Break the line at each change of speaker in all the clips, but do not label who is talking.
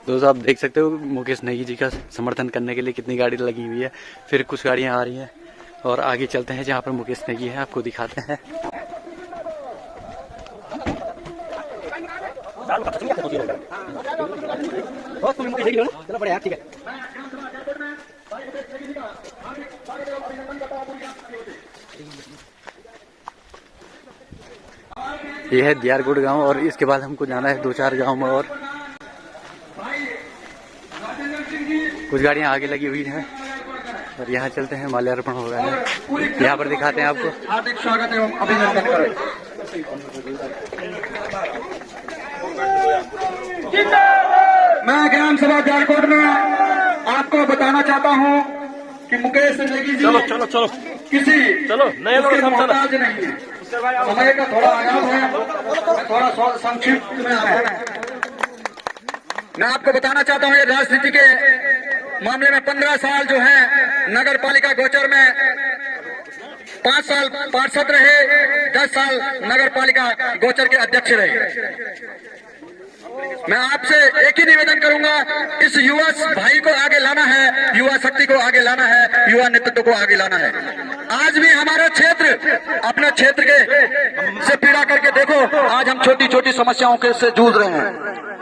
दोस्तों आप देख सकते हो मुकेश नेगी जी का समर्थन करने के लिए कितनी गाड़ी लगी हुई है। फिर कुछ गाड़ियां आ रही हैं और आगे चलते हैं जहां पर मुकेश नेगी है, आपको दिखाते हैं। यह है दियारगुड़ गांव और इसके बाद हमको जाना है 2-4 गांव में और कुछ गाड़ियां आगे लगी हुई हैं और यहाँ चलते हैं, माल्यार्पण हो रहा है। यहाँ पर दिखाते हैं आपको।
हार्दिक स्वागत एवं अभिनंदन करें। मैं ग्राम सभा दियारगुड़ में आपको बताना चाहता हूँ कि मुकेश नेगी जी किसी मोहताज नहीं है। समय का थोड़ा आगाम है, मैं थोड़ा संक्षिप्त में मैं आपको बताना चाहता हूँ। ये राजनीति के मामले में 15 साल जो है नगर पालिका गोचर में 5 साल पार्षद रहे, 10 साल नगर पालिका गोचर के अध्यक्ष रहे। मैं आपसे एक ही निवेदन करूंगा, इस युवा भाई को आगे लाना है, युवा शक्ति को आगे लाना है, युवा नेतृत्व को आगे लाना है। आज भी हमारा क्षेत्र अपने क्षेत्र के से पीड़ा करके देखो, आज हम छोटी छोटी समस्याओं के से जूझ रहे हैं।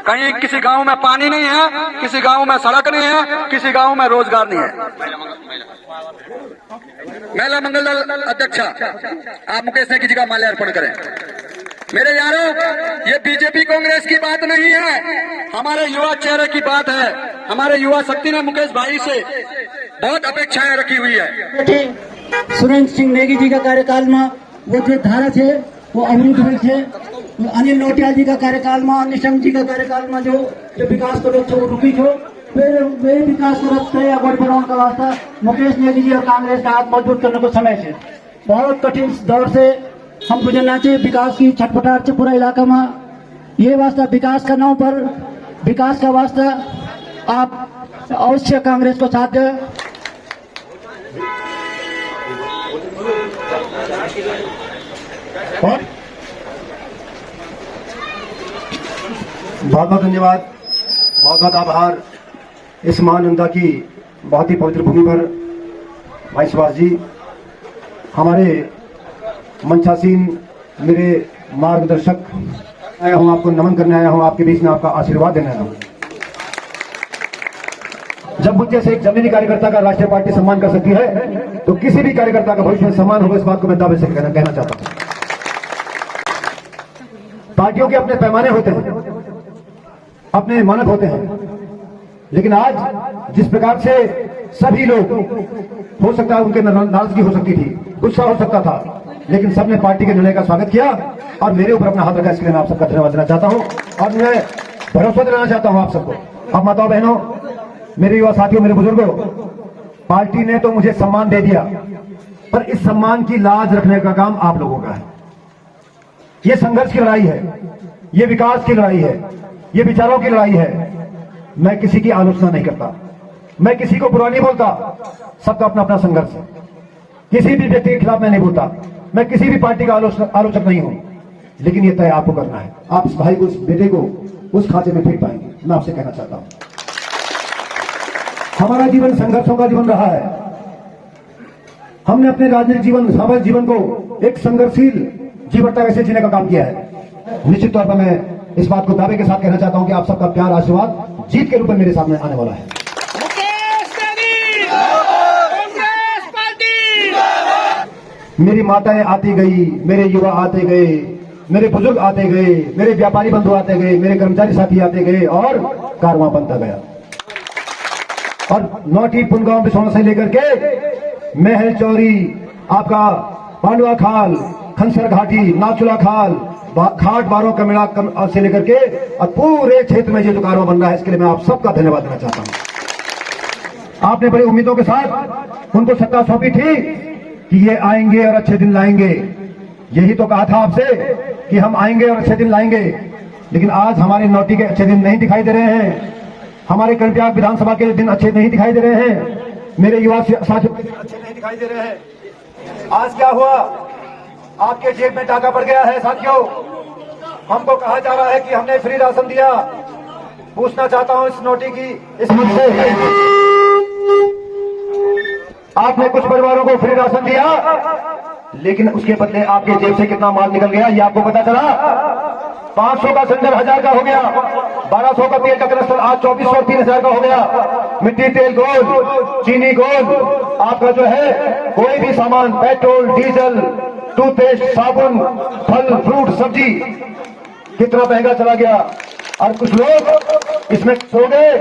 कहीं किसी गांव में पानी नहीं है, किसी गांव में सड़क नहीं है, किसी गांव में रोजगार नहीं है। महिला मंगल दल अध्यक्षा आप मुकेश नेगी जी का माल्यार्पण करें। मेरे यारों, ये बीजेपी कांग्रेस की बात नहीं है, हमारे युवा चेहरे की बात है। हमारे युवा शक्ति ने मुकेश भाई से बहुत अपेक्षाएं रखी हुई है।
सुरेंद्र सिंह नेगी जी का कार्यकाल में वो जो धारा थे वो अवरुद्ध हुए थे। अनिल नौटियाल जी का कार्यकाल में, निशंक जी का कार्यकाल में जो विकास को वो रुकी थो, फिर वे विकास को रखते बढ़ाने का वास्ता मुकेश नेगी जी और कांग्रेस का हाथ मजबूत करने को समय से बहुत कठिन दौर से हम गुजरना चाहिए। विकास की छटपटाहट से पूरा इलाका में ये वास्ता विकास का नाम पर विकास का वास्ता आप अवश्य कांग्रेस को साथ दें।
बहुत बहुत धन्यवाद, बहुत बहुत आभार। इस महानंदा की बहुत ही पवित्र भूमि पर भाई सुभाष जी, हमारे मंचासीन, मेरे मार्गदर्शक, आया हूँ आपको नमन करने आया हूँ, आपके बीच में आपका आशीर्वाद देने आया हूँ। जब मुझे से एक जमीनी कार्यकर्ता का राष्ट्रीय पार्टी सम्मान कर सकती है तो किसी भी कार्यकर्ता का भविष्य में सम्मान होगा, इस बात को मैं दावे से कहना चाहता हूँ। पार्टियों के अपने पैमाने होते हैं, अपने मानक होते हैं, लेकिन आज जिस प्रकार से सभी लोग, हो सकता है उनके नाराजगी हो सकती थी, गुस्सा हो सकता था, लेकिन सबने पार्टी के निर्णय का स्वागत किया और मेरे ऊपर अपना हाथ रखा। इसके लिए मैं आप सबका धन्यवाद देना चाहता हूं और मैं भरोसा दिलाना चाहता हूं आप सबको। अब माताओं बहनों, मेरे युवा साथियों, मेरे बुजुर्गों, पार्टी ने तो मुझे सम्मान दे दिया, पर इस सम्मान की लाज रखने का काम आप लोगों का है। ये संघर्ष की लड़ाई है, ये विकास की लड़ाई है, ये विचारों की लड़ाई है। मैं किसी की आलोचना नहीं करता, मैं किसी को बुरा नहीं बोलता, सबका अपना अपना संघर्ष है। किसी भी व्यक्ति के खिलाफ मैं नहीं बोलता, मैं किसी भी पार्टी का आलोचक नहीं हूं, लेकिन ये तय आपको करना है। आप इस भाई को, इस बेटे को उस खाते में फेंक पाएंगे, मैं आपसे कहना चाहता हूं। हमारा जीवन संघर्षों का जीवन रहा है। हमने अपने राजनीतिक जीवन, सामाजिक जीवन को एक संघर्षशील जीवन तक ऐसे जीने का काम किया है। निश्चित तौर पर मैं इस बात को दावे के साथ कहना चाहता हूं कि आप सबका प्यार, आशीर्वाद जीत के रूप में मेरे सामने आने वाला है। मेरी माताएं आती गई, मेरे युवा आते गए, मेरे बुजुर्ग आते गए, मेरे व्यापारी बंधु आते गए, मेरे कर्मचारी साथी आते गए और कारवां बनता गया। और नौटी पुनगांव बिछौना से लेकर के महल चौरी, आपका पांडवा खाल, खनसर घाटी, नाचुला खाल, घाट बारों का मेला से लेकर के और पूरे क्षेत्र में ये जो कारवां बन रहा है, इसके लिए मैं आप सबका धन्यवाद देना चाहता हूं। आपने बड़ी उम्मीदों के साथ उनको सत्ता सौंपी थी कि ये आएंगे और अच्छे दिन लाएंगे। यही तो कहा था आपसे कि हम आएंगे और अच्छे दिन लाएंगे, लेकिन आज हमारे नौटी के अच्छे दिन नहीं दिखाई दे रहे हैं, हमारे कर्णप्रयाग विधानसभा के दिन अच्छे नहीं दिखाई दे रहे हैं। मेरे युवा साथियों अच्छे नहीं दिखाई दे रहे हैं। आज क्या हुआ, आपके जेब में टाका पड़ गया है साथियों। हमको कहा जा रहा है कि हमने फ्री राशन दिया। पूछना चाहता हूं इस नोटी की इस मुझसे, आपने कुछ परिवारों को फ्री राशन दिया, लेकिन उसके बदले आपके जेब से कितना माल निकल गया ये आपको पता चला? 500 का सिलेंडर 1000 का हो गया, 1200 का तेल का कनेक्शन आज 2400 3000 का हो गया। मिट्टी तेल गोल्ड, चीनी गोल्ड, आपका जो है कोई भी सामान, पेट्रोल डीजल, टूथपेस्ट, साबुन, फल फ्रूट सब्जी कितना महंगा चला गया। और कुछ लोग इसमें सो गए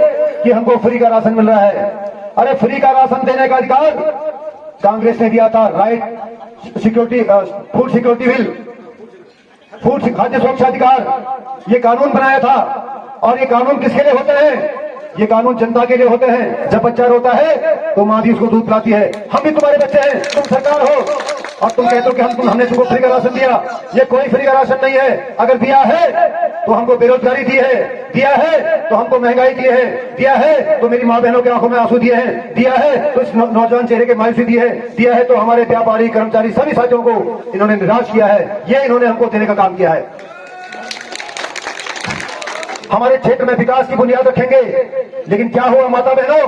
कि हमको फ्री का राशन मिल रहा है। अरे फ्री का राशन देने का अधिकार कांग्रेस ने दिया था, right security, food security bill, food खाद्य सुरक्षा अधिकार, ये कानून बनाया था। और ये कानून किसके लिए होते हैं? ये कानून जनता के लिए होते हैं। जब बच्चा रोता है तो माँ भी उसको दूध पिलाती है। हम भी तुम्हारे बच्चे हैं, तुम सरकार हो और तुम कहते हो कि हमने तुमको फ्री का राशन दिया। ये कोई फ्री का राशन नहीं है। अगर दिया है तो हमको बेरोजगारी दी है, दिया है तो हमको महंगाई दी है, दिया है तो मेरी माँ बहनों की आंखों में आंसू दिए हैं, दिया है तो इस नौजवान चेहरे के मायूसी दी है, दिया है तो हमारे व्यापारी कर्मचारी सभी साथियों को इन्होंने निराश किया है। ये इन्होंने हमको देने का काम किया है। हमारे क्षेत्र में विकास की बुनियाद रखेंगे, लेकिन क्या हुआ माता बहनों,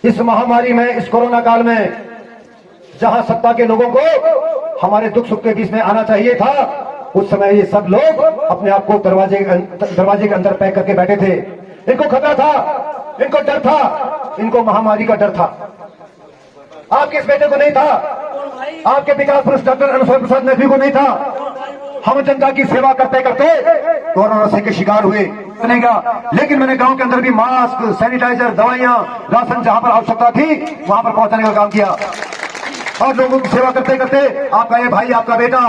इस महामारी में, इस कोरोना काल में, जहां सत्ता के लोगों को हमारे दुख सुख के बीच में आना चाहिए था, उस समय ये सब लोग अपने आप को दरवाजे के अंदर पैक करके बैठे थे। इनको खतरा था, इनको डर था, इनको महामारी का डर था। आपके इस बेटे को नहीं था, आपके विकास पुरुष डॉक्टर अनुसार प्रसाद नकवी को नहीं था। हम जनता की सेवा करते करते कोरोना से के शिकार हुए बनेगा। लेकिन मैंने गांव के अंदर भी मास्क, सैनिटाइजर, दवाइयां, राशन जहां पर आवश्यकता थी वहां पर पहुंचाने का काम किया। और लोगों की सेवा करते करते आपका ये भाई, आपका बेटा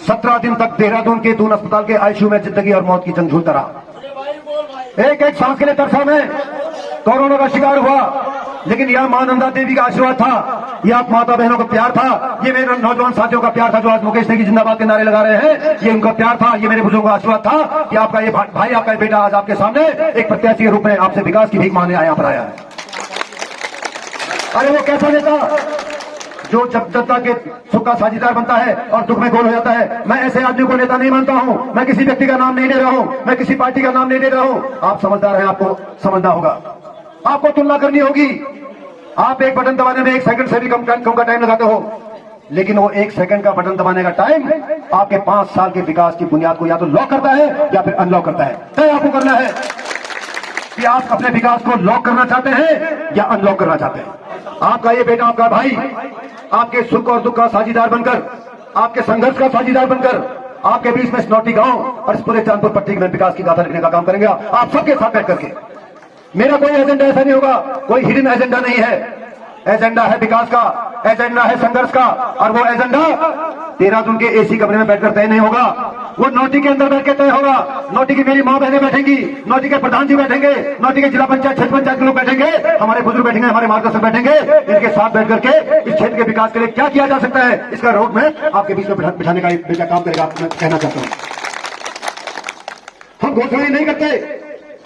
17 दिन तक देहरादून के दून अस्पताल के आईसीयू में जिंदगी और मौत की जंग झूलता रहा। एक एक सांस के लिए तरसा में कोरोना का शिकार हुआ। लेकिन यह मां नंदा देवी का आशीर्वाद था, यह आप माता बहनों का प्यार था, ये मेरे नौजवान साथियों का प्यार था जो आज मुकेश नेगी जिंदाबाद के नारे लगा रहे हैं। ये उनका प्यार था, ये मेरे बुजुर्गों का आशीर्वाद था कि आपका ये भाई, आपका ये बेटा आज आपके सामने एक प्रत्याशी के रूप में आपसे विकास की भीख मांगने यहाँ पर आया है। अरे वो कैसा नेता जो जब जनता के सुख का साझीदार बनता है और दुख में गोल हो जाता है। मैं ऐसे आदमी को नेता नहीं मानता हूं। मैं किसी व्यक्ति का नाम नहीं ले रहा हूं, मैं किसी पार्टी का नाम नहीं ले रहा हूं। आप समझदार हैं, आपको समझना होगा, आपको तुलना करनी होगी। आप एक बटन दबाने में 1 सेकंड से भी कम का टाइम लगाते हो, लेकिन वो 1 सेकंड का बटन दबाने का टाइम आपके 5 साल के विकास की बुनियाद को या तो लॉक करता है या फिर अनलॉक करता है। तय आपको करना है कि आप अपने विकास को लॉक करना चाहते हैं या अनलॉक करना चाहते हैं। आपका ये बेटा, आपका भाई आपके सुख और दुख का साझीदार बनकर, आपके संघर्ष का साझीदार बनकर, आपके बीच में इस नौटी गांव और इस पूरे चांदपुर पट्टी में विकास की गाथा लिखने का काम करेंगे। आप सबके साथ बैठ करके। मेरा कोई एजेंडा ऐसा नहीं होगा, कोई हिडन एजेंडा नहीं है। एजेंडा है विकास का, एजेंडा है संघर्ष का, और वो एजेंडा देहरादून के एसी कमरे में बैठकर तय नहीं होगा, वो नौटी के अंदर बैठ के तय होगा। नौटी की मेरी मां बहनें बैठेंगी, नौटी के प्रधान जी बैठेंगे, नौटी के जिला पंचायत, क्षेत्र पंचायत के लोग बैठेंगे, हमारे बुजुर्ग बैठेंगे, हमारे मार्गदर्शक बैठेंगे। इनके साथ बैठ करके इस क्षेत्र के विकास के लिए क्या किया जा सकता है, इसका रोड मैप आपके बीच में बिठाने का एक बेटा काम करेगा। मैं कहना चाहता हूं, हम घोषणाएं नहीं करते,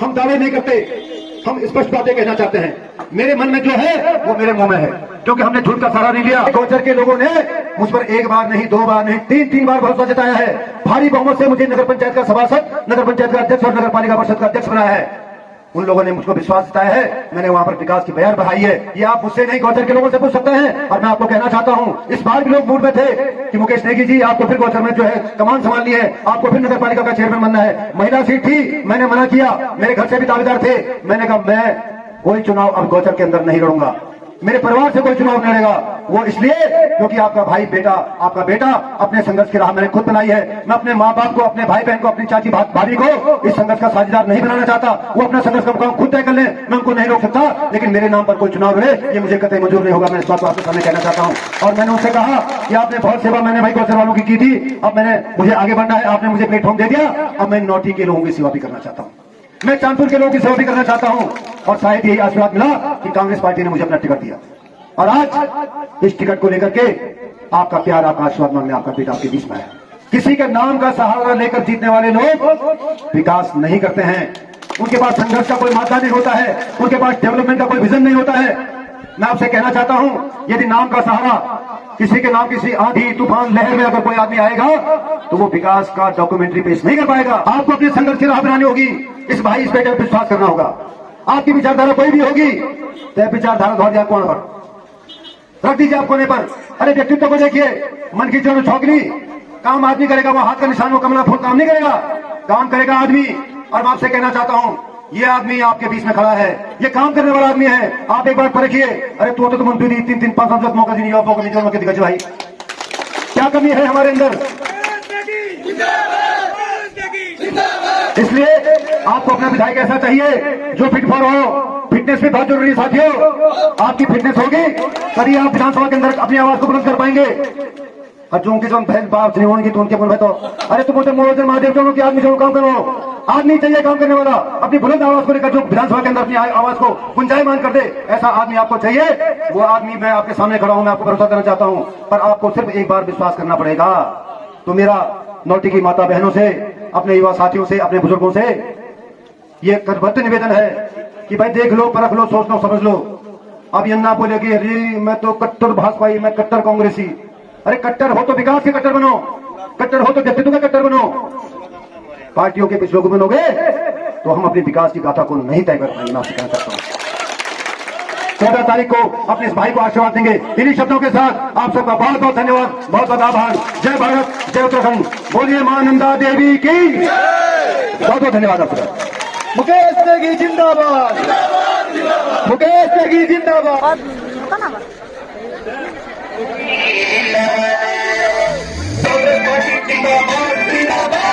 हम दावे नहीं करते, हम स्पष्ट बातें कहना चाहते हैं। मेरे मन में जो है वो मेरे मुंह में है, क्योंकि हमने झूठ का सहारा नहीं लिया। गोचर के लोगों ने मुझ पर 1 बार नहीं, 2 बार नहीं, 3 बार भरोसा जताया है। भारी बहुमत से मुझे नगर पंचायत का सभासद, नगर पंचायत का अध्यक्ष और नगर पालिका परिषद का अध्यक्ष बनाया है। उन लोगों ने मुझको विश्वास जताया है, मैंने वहां पर विकास की बयार बढ़ाई है। ये आप मुझसे नहीं, गोचर के लोगों से पूछ सकते हैं। और मैं आपको कहना चाहता हूं, इस बार भी लोग मूड में थे कि मुकेश नेगी जी आपको फिर गोचर में जो है कमान संभालनी है, आपको फिर नगर पालिका का चेयरमैन बनना है। महिला सीट थी, मैंने मना किया, मेरे घर से भी दावेदार थे। मैंने कहा मैं कोई चुनाव अब गोचर के अंदर नहीं लड़ूंगा, मेरे परिवार से कोई चुनाव नहीं लड़ेगा। वो इसलिए क्योंकि आपका भाई बेटा, आपका बेटा अपने संघर्ष की राह मैंने खुद बनाई है। मैं अपने माँ बाप को, अपने भाई बहन को, अपनी चाची भाभी को इस संघर्ष का साझीदार नहीं बनाना चाहता। वो अपना संघर्ष का काम खुद तय कर ले, मैं उनको नहीं रोक सकता। लेकिन मेरे नाम पर कोई चुनाव लड़े ये मुझे कतई मंजूर नहीं होगा। मैं इस बात को आपके सामने कहना चाहता हूँ। और मैंने उनसे कहा कि आपने बहुत सेवा मैंने भाई गोचर वालों की थी, अब मुझे आगे बढ़ना है, आपने मुझे प्लेटफॉर्म दे दिया, अब मैं नौटी के लोगों की सेवा भी करना चाहता हूँ, मैं चांदपुर के लोगों की सेवा भी करना चाहता हूं। और शायद यही आशीर्वाद मिला कि कांग्रेस पार्टी ने मुझे अपना टिकट दिया। और आज इस टिकट को लेकर के आपका प्यार, आपका आशीर्वाद मांगने आपका बेटा आपके बीच में है। किसी के नाम का सहारा लेकर जीतने वाले लोग विकास नहीं करते हैं। उनके पास संघर्ष का कोई मात्रा नहीं होता है, उनके पास डेवलपमेंट का कोई विजन नहीं होता है। मैं आपसे कहना चाहता हूं, यदि नाम का सहारा किसी के नाम किसी आंधी तूफान लहर में अगर कोई आदमी आएगा तो वो विकास का डॉक्यूमेंट्री पेश नहीं कर पाएगा। आपको अपने संघर्ष की राह बनानी होगी, इस भाई इस बेटे पर विश्वास करना होगा। आपकी विचारधारा कोई भी होगी तो विचारधारा धोर दिया कोने पर रख दीजिए, आप कोने पर। अरे व्यक्तित्व को देखिए, मन की जो छौकली काम आदमी करेगा, वो हाथ का निशान वो कमला फूल काम नहीं करेगा, काम करेगा आदमी। और मैं आपसे कहना चाहता हूं, ये आदमी आपके बीच में खड़ा है, ये काम करने वाला आदमी है। आप एक बार परखिए। अरे तो मंत्री 3-5 मौका दीजिए, मौका दीजिए, मौके दिखाइए भाई, क्या कमी है हमारे अंदर। इसलिए आपको अपना विधायक ऐसा चाहिए जो फिट फॉर हो। फिटनेस भी बहुत जरूरी है साथियों। आपकी फिटनेस होगी तभी आप विधानसभा के अंदर अपनी आवाज को बुलंद कर पाएंगे। और जो उनकी जो बात नहीं होंगी तो उनके मन में तो अरे तुम बोलते मोहन महादेव जो कि आदमी जो काम करो, आदमी चाहिए काम करने वाला, अपनी बुलंद आवाज को लेकर जो विधानसभा के अंदर अपनी आवाज को गुंजायमान कर दे, ऐसा आदमी आपको चाहिए। वो आदमी मैं आपके सामने खड़ा हूं, मैं आपको भरोसा देना चाहता हूं, पर आपको सिर्फ एक बार विश्वास करना पड़ेगा। तो मेरा नौटी की माता बहनों से, अपने युवा साथियों से, अपने बुजुर्गों से ये करबद्ध निवेदन है कि भाई देख लो, परख लो, सोच लो, समझ लो। अब ये ना बोले कि अरे मैं तो कट्टर भाजपाई, मैं कट्टर कांग्रेसी। अरे कट्टर हो तो विकास के कट्टर बनो, कट्टर हो तो व्यक्तित्व का कट्टर बनो। पार्टियों के पिछले को बनोगे तो हम अपने विकास की गाथा को नहीं तय कर पाएंगे। मैं आपसे कहना चाहता हूं 14 तारीख को अपने इस भाई को आशीर्वाद देंगे। इन्हीं शब्दों के साथ आप सबका बहुत बहुत धन्यवाद, बहुत बहुत आभार। जय भारत, जय उत्तराखंड, बोलिए मां नंदा देवी की। बहुत बहुत धन्यवाद आपका। मुकेश नेगी जिंदाबाद, मुकेश नेगी जिंदाबाद। जिंदाबाद।